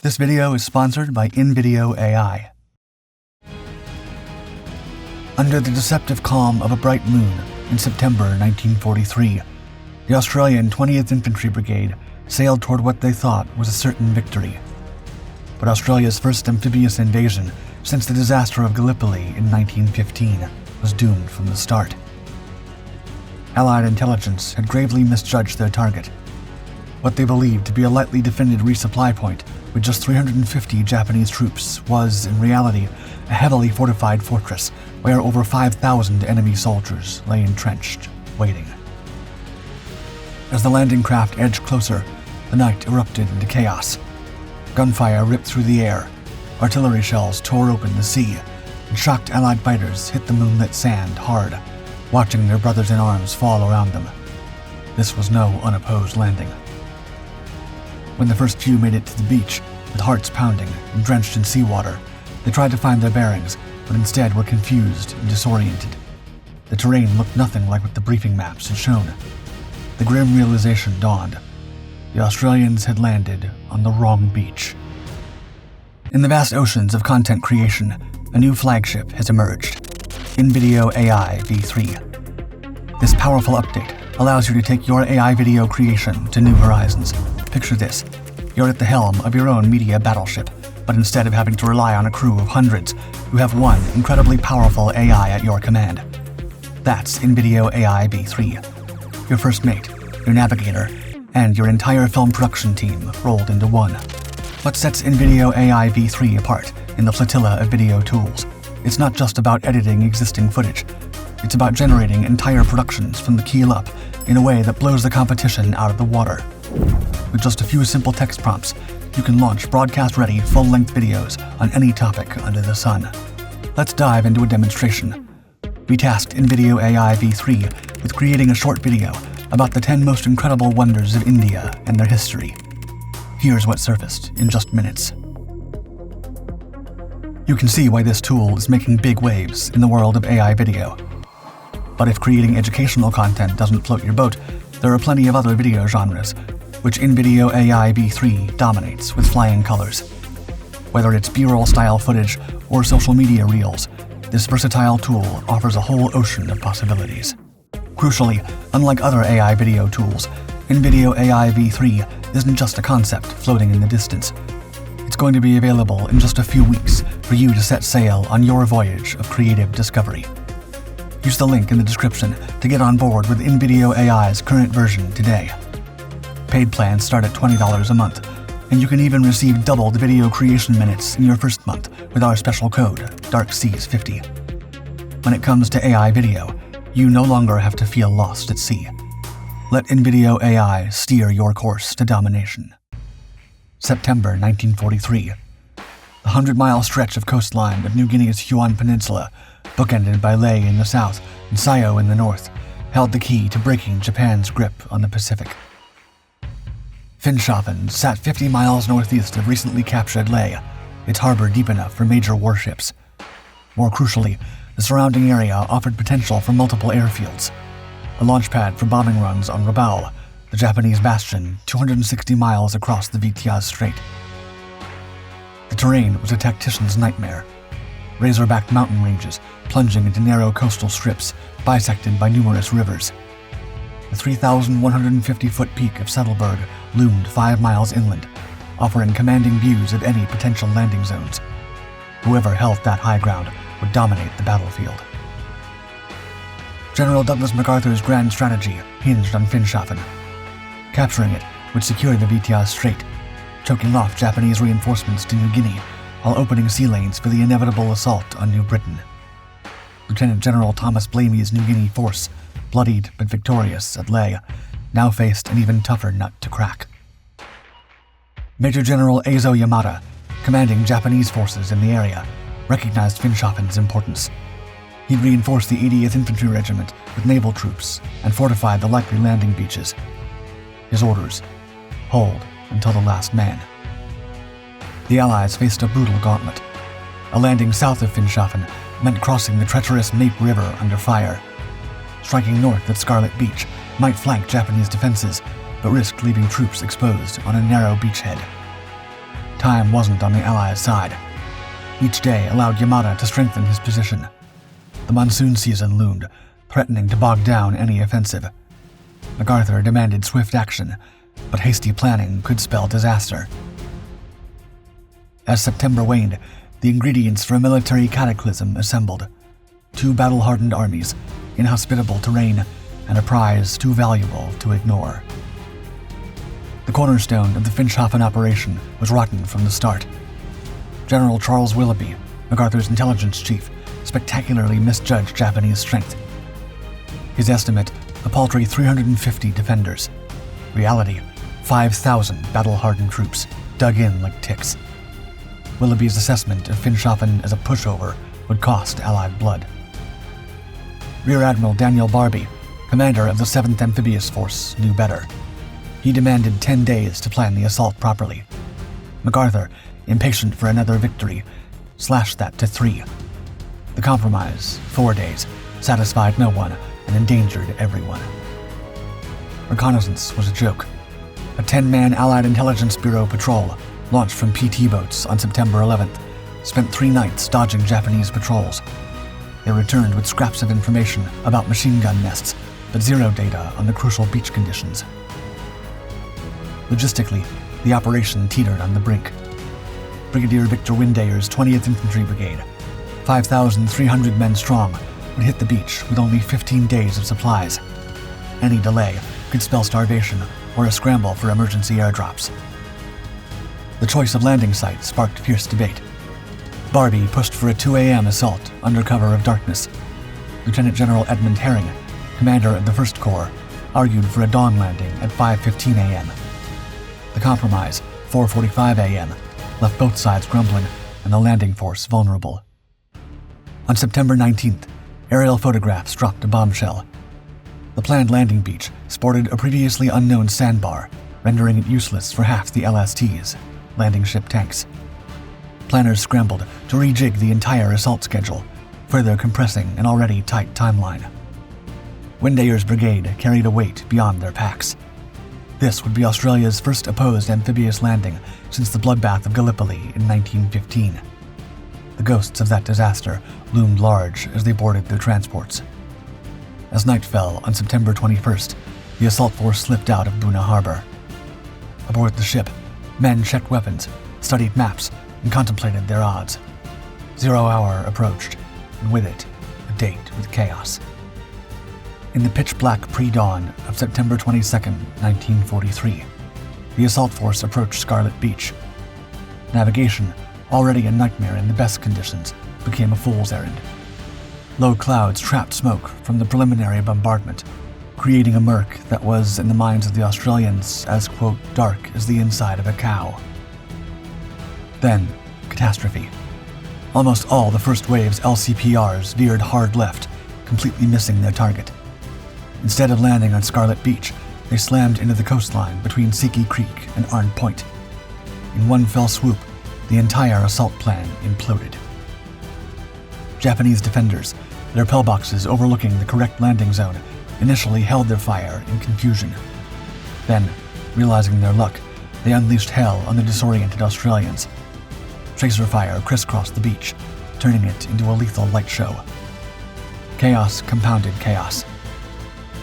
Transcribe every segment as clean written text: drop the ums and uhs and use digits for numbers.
This video is sponsored by InVideo AI. Under the deceptive calm of a bright moon in September 1943, the Australian 20th Infantry Brigade sailed toward what they thought was a certain victory. But Australia's first amphibious invasion since the disaster of Gallipoli in 1915 was doomed from the start. Allied intelligence had gravely misjudged their target. What they believed to be a lightly defended resupply point with just 350 Japanese troops was, in reality, a heavily fortified fortress where over 5,000 enemy soldiers lay entrenched, waiting. As the landing craft edged closer, the night erupted into chaos. Gunfire ripped through the air, artillery shells tore open the sea, and shocked Allied fighters hit the moonlit sand hard, watching their brothers-in-arms fall around them. This was no unopposed landing. When the first few made it to the beach, with hearts pounding and drenched in seawater, they tried to find their bearings, but instead were confused and disoriented. The terrain looked nothing like what the briefing maps had shown. The grim realization dawned. The Australians had landed on the wrong beach. In the vast oceans of content creation, a new flagship has emerged, InVideo AI v3. This powerful update allows you to take your AI video creation to new horizons. Picture this. You're at the helm of your own media battleship, but instead of having to rely on a crew of hundreds, you have one incredibly powerful AI at your command. That's InVideo AI v3. Your first mate, your navigator, and your entire film production team rolled into one. What sets InVideo AI v3 apart in the flotilla of video tools? It's not just about editing existing footage. It's about generating entire productions from the keel up in a way that blows the competition out of the water. With just a few simple text prompts, you can launch broadcast-ready, full-length videos on any topic under the sun. Let's dive into a demonstration. We tasked InVideo AI v3 with creating a short video about the 10 most incredible wonders of India and their history. Here's what surfaced in just minutes. You can see why this tool is making big waves in the world of AI video. But if creating educational content doesn't float your boat, there are plenty of other video genres, which InVideo AI v3 dominates with flying colors. Whether it's B-roll style footage or social media reels, this versatile tool offers a whole ocean of possibilities. Crucially, unlike other AI video tools, InVideo AI v3 isn't just a concept floating in the distance. It's going to be available in just a few weeks for you to set sail on your voyage of creative discovery. Use the link in the description to get on board with InVideo AI's current version today. Paid plans start at $20 a month, and you can even receive double the video creation minutes in your first month with our special code, DARKSEAS50. When it comes to AI video, you no longer have to feel lost at sea. Let InVideo AI steer your course to domination. September 1943. The 100-mile stretch of coastline of New Guinea's Huon Peninsula, bookended by Leh in the south and Sayo in the north, held the key to breaking Japan's grip on the Pacific. Finchaffen sat 50 miles northeast of recently captured Leh, its harbor deep enough for major warships. More crucially, the surrounding area offered potential for multiple airfields. A launch pad for bombing runs on Rabaul, the Japanese bastion 260 miles across the Vityaz Strait. The terrain was a tactician's nightmare. Razor-backed mountain ranges plunging into narrow coastal strips bisected by numerous rivers. The 3,150-foot peak of Settelberg loomed 5 miles inland, offering commanding views of any potential landing zones. Whoever held that high ground would dominate the battlefield. General Douglas MacArthur's grand strategy hinged on Finchaffen. Capturing it would secure the Vityaz Strait, choking off Japanese reinforcements to New Guinea while opening sea lanes for the inevitable assault on New Britain. Lieutenant General Thomas Blamey's New Guinea force, bloodied but victorious at Leh, now faced an even tougher nut to crack. Major General Eizo Yamada, commanding Japanese forces in the area, recognized Finchaffen's importance. He'd reinforced the 80th Infantry Regiment with naval troops and fortified the likely landing beaches. His orders: hold until the last man. The Allies faced a brutal gauntlet. A landing south of Finchaffen meant crossing the treacherous Nape River under fire. Striking north at Scarlet Beach might flank Japanese defenses, but risked leaving troops exposed on a narrow beachhead. time wasn't on the Allies' side. Each day allowed Yamada to strengthen his position. The monsoon season loomed, threatening to bog down any offensive. MacArthur demanded swift action, but hasty planning could spell disaster. As September waned, the ingredients for a military cataclysm assembled. 2 battle-hardened armies, inhospitable terrain, and a prize too valuable to ignore. The cornerstone of the Finchaffen operation was rotten from the start. General Charles Willoughby, MacArthur's intelligence chief, spectacularly misjudged Japanese strength. His estimate, a paltry 350 defenders. Reality, 5,000 battle-hardened troops, dug in like ticks. Willoughby's assessment of Finchaffen as a pushover would cost Allied blood. Rear Admiral Daniel Barbie, commander of the 7th Amphibious Force, knew better. He demanded 10 days to plan the assault properly. MacArthur, impatient for another victory, slashed that to 3. The compromise, 4 days, satisfied no one and endangered everyone. Reconnaissance was a joke. A 10-man Allied Intelligence Bureau patrol, launched from PT boats on September 11th, spent 3 nights dodging Japanese patrols. They returned with scraps of information about machine gun nests, but zero data on the crucial beach conditions. Logistically, the operation teetered on the brink. Brigadier Victor Windayer's 20th Infantry Brigade, 5,300 men strong, would hit the beach with only 15 days of supplies. Any delay could spell starvation or a scramble for emergency airdrops. The choice of landing site sparked fierce debate. Barbie pushed for a 2 a.m. assault under cover of darkness. Lieutenant General Edmund Herring, commander of the 1st Corps, argued for a dawn landing at 5:15 a.m. The compromise, 4:45 a.m., left both sides grumbling and the landing force vulnerable. On September 19th, aerial photographs dropped a bombshell. The planned landing beach sported a previously unknown sandbar, rendering it useless for half the LSTs, landing ship tanks. Planners scrambled to rejig the entire assault schedule, further compressing an already tight timeline. Windayer's brigade carried a weight beyond their packs. This would be Australia's first opposed amphibious landing since the bloodbath of Gallipoli in 1915. The ghosts of that disaster loomed large as they boarded their transports. As night fell on September 21st, the assault force slipped out of Buna Harbor. Aboard the ship, men checked weapons, studied maps, and contemplated their odds. 0 hour approached, and with it, a date with chaos. In the pitch-black pre-dawn of September 22, 1943, the assault force approached Scarlet Beach. Navigation, already a nightmare in the best conditions, became a fool's errand. Low clouds trapped smoke from the preliminary bombardment, creating a murk that was, in the minds of the Australians, as, quote, dark as the inside of a cow. Then, catastrophe. Almost all the first wave's LCPRs veered hard left, completely missing their target. Instead of landing on Scarlet Beach, they slammed into the coastline between Siki Creek and Arn Point. In one fell swoop, the entire assault plan imploded. Japanese defenders, their pillboxes overlooking the correct landing zone, initially held their fire in confusion. Then, realizing their luck, they unleashed hell on the disoriented Australians. Tracer fire crisscrossed the beach, turning it into a lethal light show. Chaos compounded chaos.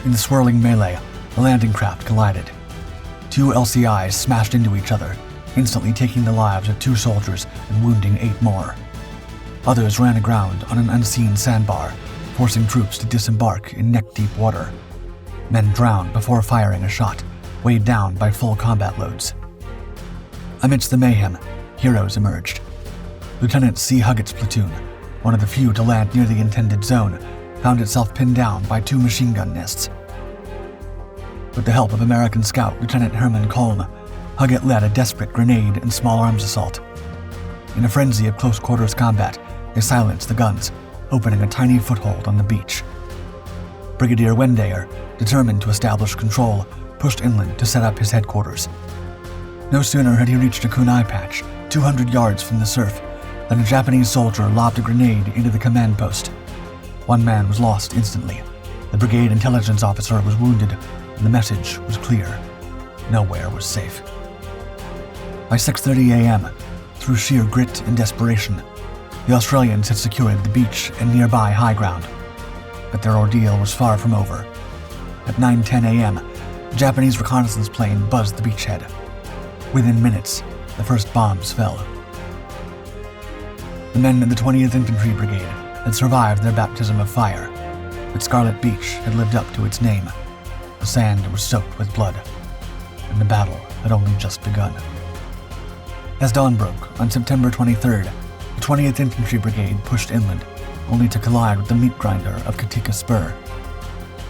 In the swirling melee, the landing craft collided. 2 LCIs smashed into each other, instantly taking the lives of 2 soldiers and wounding 8 more. Others ran aground on an unseen sandbar, forcing troops to disembark in neck-deep water. Men drowned before firing a shot, weighed down by full combat loads. Amidst the mayhem, heroes emerged. Lieutenant C. Huggett's platoon, one of the few to land near the intended zone, found itself pinned down by 2 machine gun nests. With the help of American scout Lieutenant Herman Kolm, Huggett led a desperate grenade and small arms assault. In a frenzy of close-quarters combat, they silenced the guns, opening a tiny foothold on the beach. Brigadier Windayer, determined to establish control, pushed inland to set up his headquarters. No sooner had he reached a kunai patch, 200 yards from the surf, than a Japanese soldier lobbed a grenade into the command post. 1 man was lost instantly. The brigade intelligence officer was wounded, and the message was clear. Nowhere was safe. By 6:30 a.m., Through sheer grit and desperation, the Australians had secured the beach and nearby high ground. But their ordeal was far from over. At 9:10 a.m., a Japanese reconnaissance plane buzzed the beachhead. Within minutes, the first bombs fell. The men in the 20th Infantry Brigade had survived their baptism of fire, but Scarlet Beach had lived up to its name. The sand was soaked with blood, and the battle had only just begun. As dawn broke on September 23rd, the 20th Infantry Brigade pushed inland, only to collide with the meat grinder of Katika Spur.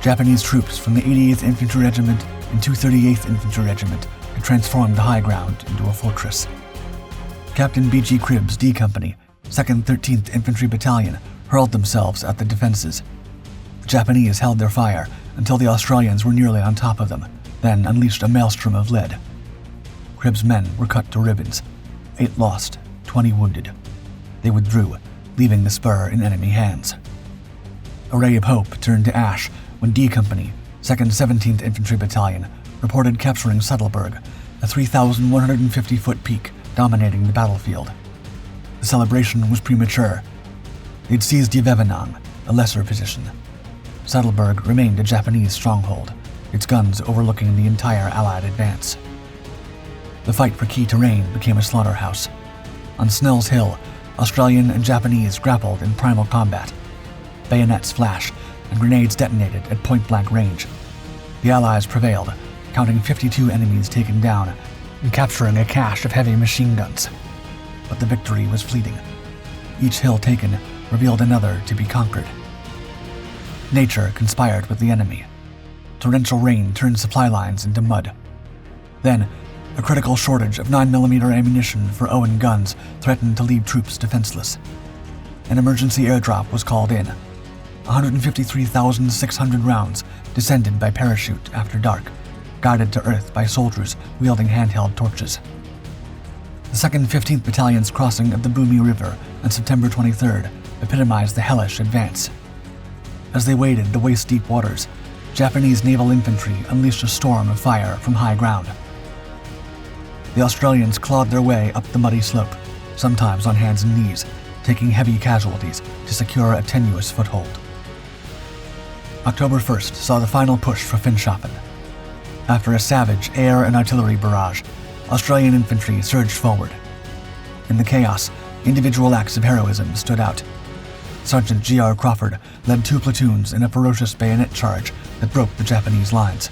Japanese troops from the 80th Infantry Regiment and 238th Infantry Regiment had transformed the high ground into a fortress. Captain B.G. Cribb's D Company, 2nd 13th Infantry Battalion, hurled themselves at the defenses. The Japanese held their fire until the Australians were nearly on top of them, then unleashed a maelstrom of lead. Cribb's men were cut to ribbons. 8 lost, 20 wounded. They withdrew, leaving the spur in enemy hands. A ray of hope turned to ash when D Company, 2nd 17th Infantry Battalion, reported capturing Saddleburg, a 3,150-foot peak dominating the battlefield. The celebration was premature. They'd seized Yevevanang, a lesser position. Saddleburg remained a Japanese stronghold, its guns overlooking the entire Allied advance. The fight for key terrain became a slaughterhouse. On Snell's Hill, Australian and Japanese grappled in primal combat. Bayonets flashed, and grenades detonated at point-blank range. The Allies prevailed, counting 52 enemies taken down and capturing a cache of heavy machine guns. But the victory was fleeting. Each hill taken revealed another to be conquered. Nature conspired with the enemy. Torrential rain turned supply lines into mud. Then, a critical shortage of 9mm ammunition for Owen guns threatened to leave troops defenseless. An emergency airdrop was called in. 153,600 rounds descended by parachute after dark, guided to earth by soldiers wielding handheld torches. The 2nd 15th Battalion's crossing of the Bumi River on September 23rd epitomized the hellish advance. As they waded the waist-deep waters, Japanese naval infantry unleashed a storm of fire from high ground. The Australians clawed their way up the muddy slope, sometimes on hands and knees, taking heavy casualties to secure a tenuous foothold. October 1st saw the final push for Finchaffen. After a savage air and artillery barrage, Australian infantry surged forward. In the chaos, individual acts of heroism stood out. Sergeant G.R. Crawford led 2 platoons in a ferocious bayonet charge that broke the Japanese lines.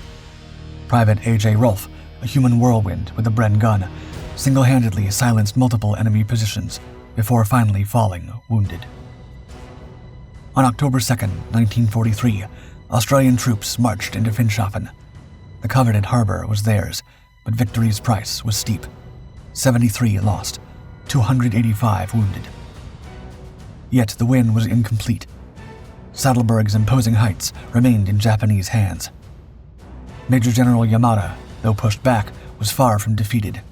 Private A.J. Rolfe, a human whirlwind with a Bren gun, single-handedly silenced multiple enemy positions before finally falling wounded. On October 2nd, 1943, Australian troops marched into Finchaffen. The coveted harbor was theirs, but victory's price was steep. 73 lost, 285 wounded. Yet the win was incomplete. Saddleburg's imposing heights remained in Japanese hands. Major General Yamada, though pushed back, was far from defeated.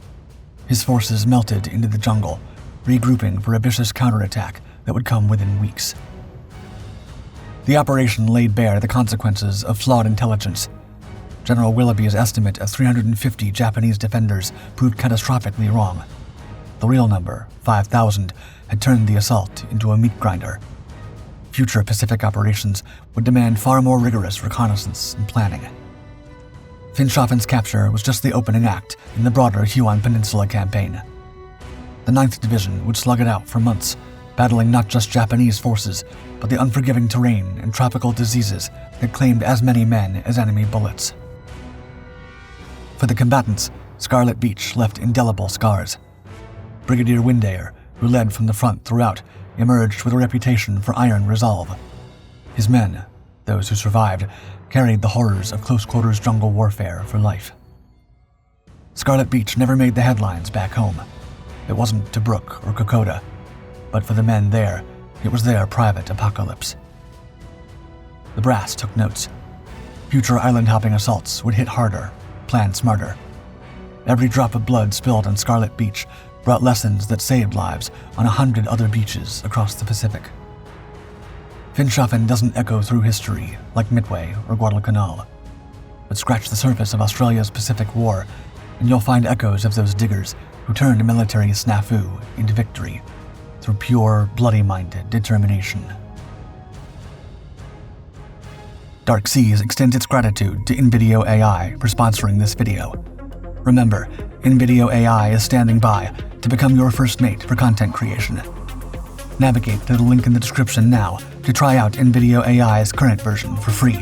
His forces melted into the jungle, regrouping for a vicious counterattack that would come within weeks. The operation laid bare the consequences of flawed intelligence. General Willoughby's estimate of 350 Japanese defenders proved catastrophically wrong. The real number, 5,000, had turned the assault into a meat grinder. Future Pacific operations would demand far more rigorous reconnaissance and planning. Finchaffen's capture was just the opening act in the broader Huon Peninsula campaign. The 9th Division would slug it out for months, battling not just Japanese forces, but the unforgiving terrain and tropical diseases that claimed as many men as enemy bullets. For the combatants, Scarlet Beach left indelible scars. Brigadier Windayer, who led from the front throughout, emerged with a reputation for iron resolve. His men, those who survived, carried the horrors of close-quarters jungle warfare for life. Scarlet Beach never made the headlines back home. It wasn't Tobruk or Kokoda, but for the men there, it was their private apocalypse. The brass took notes. Future island-hopping assaults would hit harder, plan smarter. Every drop of blood spilled on Scarlet Beach brought lessons that saved lives on 100 other beaches across the Pacific. Finchaffen doesn't echo through history like Midway or Guadalcanal, but scratch the surface of Australia's Pacific War and you'll find echoes of those diggers who turned military snafu into victory through pure, bloody-minded determination. Dark Seas extends its gratitude to InVideo AI for sponsoring this video. Remember, InVideo AI is standing by to become your first mate for content creation. Navigate to the link in the description now to try out InVideo AI's current version for free,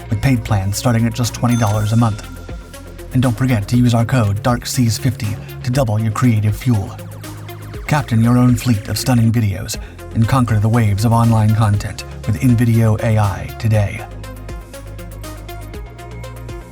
with paid plans starting at just $20 a month. And don't forget to use our code DARKSEAS50 to double your creative fuel. Captain your own fleet of stunning videos and conquer the waves of online content with InVideo AI today.